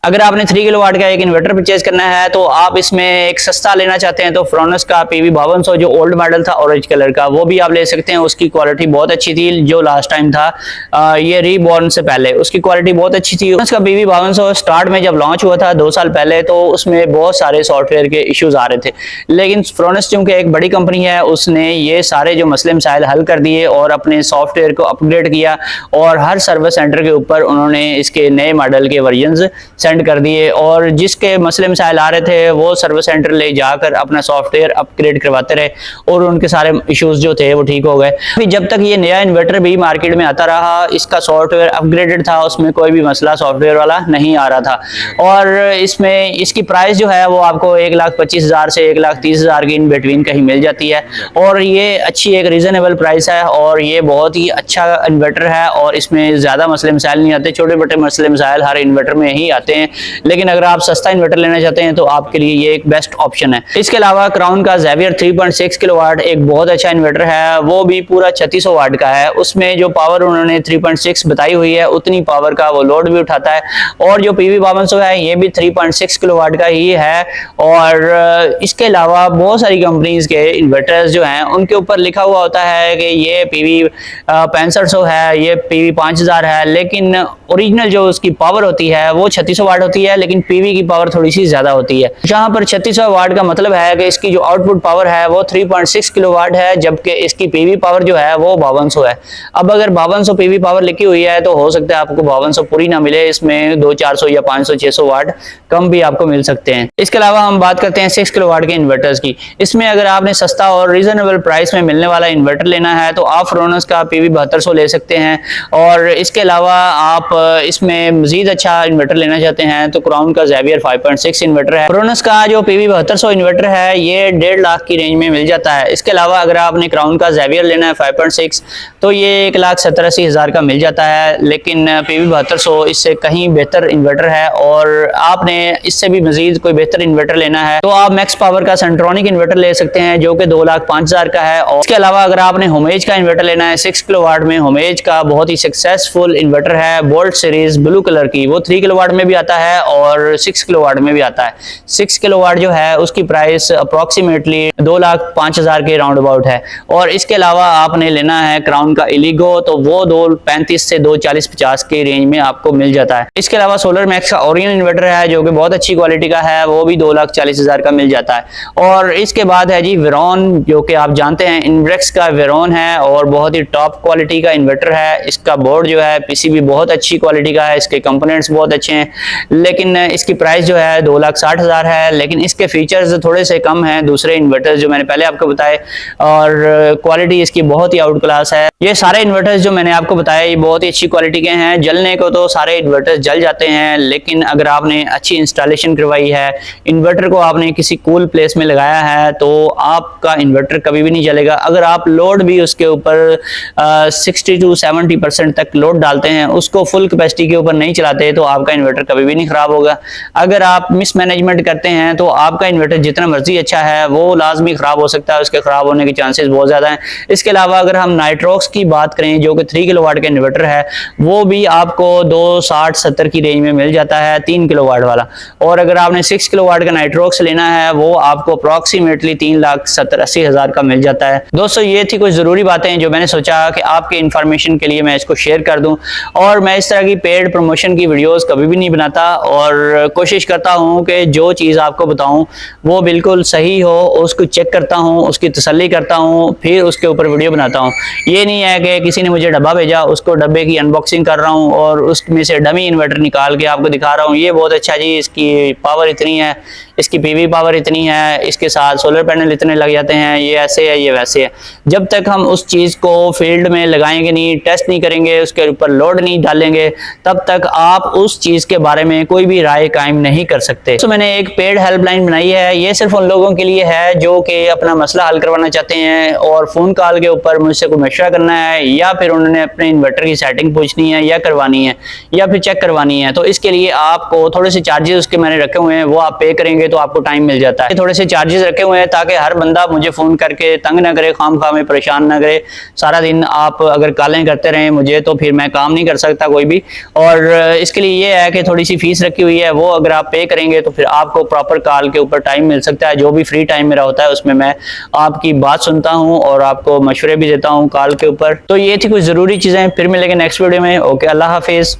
अगर आपने 3 किलोवाट का एक इन्वर्टर परचेज करना है तो आप इसमें एक सस्ता लेना चाहते हैं तो फ्रोनस का PV 5200 जो ओल्ड मॉडल था ऑरेंज कलर का, वो भी आप ले सकते हैं। उसकी क्वालिटी बहुत अच्छी थी। जो लास्ट टाइम था ये रीबॉर्न से पहले उसकी क्वालिटी बहुत अच्छी थी। उसका PV 5200 स्टार्ट में जब लॉन्च हुआ था 2 साल पहले तो उसमें बहुत सारे सॉफ्टवेयर के इश्यूज आ रहे थे, लेकिन फ्रोनस चूंकि एक बड़ी कंपनी है उसने ये सारे जो मसले मसाइल हल कर दिए और अपने सॉफ्टवेयर को अपग्रेड किया और हर सर्विस सेंटर के ऊपर उन्होंने इसके नए मॉडल के वर्जन्स सेंड कर दिए और जिसके मसले मसाइल आ रहे थे वो सर्विस सेंटर ले जाकर अपना सॉफ्टवेयर अपग्रेड करवाते रहे और उनके सारे इश्यूज जो थे वो ठीक हो गए। जब तक ये नया इन्वर्टर भी मार्केट में आता रहा, इसका सॉफ्टवेयर अपग्रेडेड था, उसमें कोई भी मसला सॉफ्टवेयर वाला नहीं आ रहा था और इसमें इसकी प्राइस जो है वो आपको 1,25,000 से 1,30,000 की इन बिटवीन कहीं मिल जाती है और ये अच्छी एक रीजनेबल प्राइस है और ये बहुत ही अच्छा इन्वर्टर है और इसमें ज्यादा मसले मसाइल नहीं आते। छोटे मोटे मसले मसाइल हर इन्वर्टर में ही आते हैं, लेकिन अगर आप सस्ता इन्वर्टर लेना चाहते हैं तो आपके लिए ये एक बेस्ट ऑप्शन है। इसके अलावा क्राउन का ज़ेवियर 3.6 किलोवाट एक बहुत अच्छा इन्वर्टर है, वो भी पूरा 3600 वाट का है। उसमें जो पावर उन्होंने 3.6 बताई हुई है उतनी पावर का वो लोड भी उठाता है और जो PV 5200 है ये भी 3.6 किलोवाट का ही है। और इसके अलावा बहुत सारी कंपनीज के इन्वर्टर्स जो हैं उनके ऊपर लिखा हुआ होता है कि ये PV 6500 है, ये PV 5000 है, लेकिन ओरिजिनल जो उसकी पावर होती है वो 3600 वाट होती है, लेकिन PV की पावर थोड़ी सी ज्यादा होती है। जहां पर 3600 वाट का मतलब है कि इसकी जो आउटपुट पावर है वो 3.6 किलोवाट है, जबकि इसकी PV पावर जो है वो 5200 है। अब अगर 5200 PV पावर लिखी हुई है तो हो सकता है आपको 5200 पूरी ना मिले, इसमें 200-400 या 500-600 वाट कम भी आपको मिल सकते हैं। इसके अलावा हम बात करते हैं 6 किलोवाट के इन्वर्टर्स की। इसमें अगर आपने सस्ता और रीजनेबल प्राइस में मिलने वाला इन्वर्टर लेना है तो आप फ्रोनस का PV 7200 ले सकते हैं और इसके अलावा आप इसमें मजीद अच्छा इन्वर्टर लेना चाहते हैं तो क्राउन का ज़ेवियर 5.6 इन्वर्टर है। फ्रोनस का जो PV 7200 इन्वर्टर है ये 1.5 लाख की रेंज में मिल जाता है। इसके अलावा अगर आपने क्राउन का ज़ेवियर लेना है 5.6 तो ये 1,70,80,000 का मिल जाता है, लेकिन PV 7200 इससे कहीं बेहतर इन्वर्टर है और आपने इससे भी मजीद कोई बेहतर इन्वर्टर लेना है तो आप मैक्स पावर का सेंट्रोनिक इन्वर्टर ले सकते हैं जो कि 2,05,000 का है। और इसके अलावा अगर आपने होमेज का इन्वर्टर लेना है 6 किलोवाट में, होमेज का बहुत ही सक्सेसफुल इन्वर्टर है बोल्ट सीरीज ब्लू कलर की, वो 3 किलोवाट में भी आता है और 6 किलोवाट में भी आता है। 6 किलोवाट जो है उसकी प्राइस अप्रोक्सीमेटली 2,05,000 के राउंड अबाउट है। और इसके अलावा आपने लेना है क्राउन का इलिगो तो वो 2,35 से 2,40-50 के रेंज में आपको मिल जाता है। इसके अलावा सोलर मैक्स का ओरियन इन्वर्टर है जो कि बहुत अच्छी क्वालिटी का है, वो भी 2,40,000 का मिल जाता है। और इसके बाद है जी वेरॉन, जो कि आप जानते हैं इनब्रेक्स का वेरॉन है और बहुत ही टॉप क्वालिटी का इन्वर्टर है। इसका बोर्ड जो है PCB बहुत अच्छी क्वालिटी का है, इसके कंपोनेंट्स बहुत अच्छे हैं, लेकिन इसकी प्राइस जो है 2,60,000 है, लेकिन इसके फीचर्स थोड़े से कम हैं दूसरे इन्वर्टर्स जो मैंने पहले आपको बताए और क्वालिटी इसकी बहुत ही आउट क्लास है। ये सारे इन्वर्टर्स जो मैंने आपको बताया ये बहुत ही अच्छी क्वालिटी के हैं। जलने को तो सारे इन्वर्टर्स जल जाते हैं, लेकिन अगर आपने अच्छी इंस्टॉलेशन करवाई है, इन्वर्टर को आपने किसी कूल प्लेस में लगाया है तो आपका इन्वर्टर कभी भी नहीं जलेगा। अगर आप लोड भी उसके ऊपर 60 to 70% तक लोड डालते हैं, उसको फुल कैपेसिटी के ऊपर नहीं चलाते तो आपका इन्वर्टर कभी भी नहीं खराब होगा। अगर आप मिसमैनेजमेंट करते हैं तो आपका इन्वर्टर जितना मर्जी अच्छा है वो लाजमी खराब हो सकता है, उसके खराब होने के चांसेस बहुत ज्यादा हैं। इसके अलावा अगर हम नाइट्रोक्स की बात करें जो कि 3 किलोवाट का इन्वर्टर है, वो भी आपको 2,60-70 की रेंज में मिल जाता है 3 किलोवाट वाला। और अगर आपने 6 किलोवाट का नाइट्रोक्स लेना है वो आपको अप्रोक्सीमेटली 3,70,80,000 का मिल जाता है। दोस्तों ये थी कुछ जरूरी बातें जो मैंने सोचा कि आपके इंफॉर्मेशन के लिए मैं इसको शेयर कर दूं। और मैं इस तरह की पेड प्रमोशन की वीडियोस कभी भी नहीं बनाता और कोशिश करता हूं कि जो चीज़ आपको बताऊं वो बिल्कुल सही हो, उसको चेक करता हूं, उसकी तसल्ली करता हूं, फिर उसके ऊपर वीडियो बनाता हूं। ये नहीं है कि किसी ने मुझे डब्बा भेजा, उसको डब्बे की अनबॉक्सिंग कर रहा हूं और उसमें से डमी इन्वर्टर निकाल के आपको दिखा रहा हूं ये बहुत अच्छा जी, इसकी पावर इतनी है, इसकी PV पावर इतनी है, इसके साथ सोलर पैनल इतने लग जाते हैं, ये ऐसे है, ये वैसे है। जब तक हम उस चीज़ को फील्ड में लगाएंगे नहीं, टेस्ट नहीं करेंगे, उसके ऊपर लोड नहीं डालेंगे, तब तक आप उस चीज़ के बारे में कोई भी राय कायम नहीं कर सकते। तो मैंने एक पेड हेल्पलाइन बनाई है, ये सिर्फ उन लोगों के लिए है जो कि अपना मसला हल करवाना चाहते हैं और फ़ोन कॉल के ऊपर मुझसे कोई मशवरा करना है या फिर उन्होंने अपने इन्वर्टर की सेटिंग पूछनी है या करवानी है या फिर चेक करवानी है। तो इसके लिए आपको थोड़े से चार्जेस उसके मैंने रखे हुए हैं, वो आप पे करेंगे तो आपको टाइम मिल जाता है। थोड़े से चार्जेस रखे हुए हैं ताकि हर बंदा मुझे फ़ोन करके तंग ना करे, खाम में परेशान ना करे। सारा दिन आप अगर कॉलें करते रहें मुझे तो फिर मैं काम नहीं कर सकता कोई भी। और इसके लिए ये है कि थोड़ी सी फीस रखी हुई है, वो अगर आप पे करेंगे तो फिर आपको प्रॉपर कॉल के ऊपर टाइम मिल सकता है। जो भी फ्री टाइम मेरा होता है उसमें मैं आपकी बात सुनता हूँ और आपको मशवरे भी देता हूँ कॉल के ऊपर। तो ये थी कुछ ज़रूरी चीज़ें। फिर मिलेंगे नेक्स्ट वीडियो में। ओके, अल्लाह हाफिज़।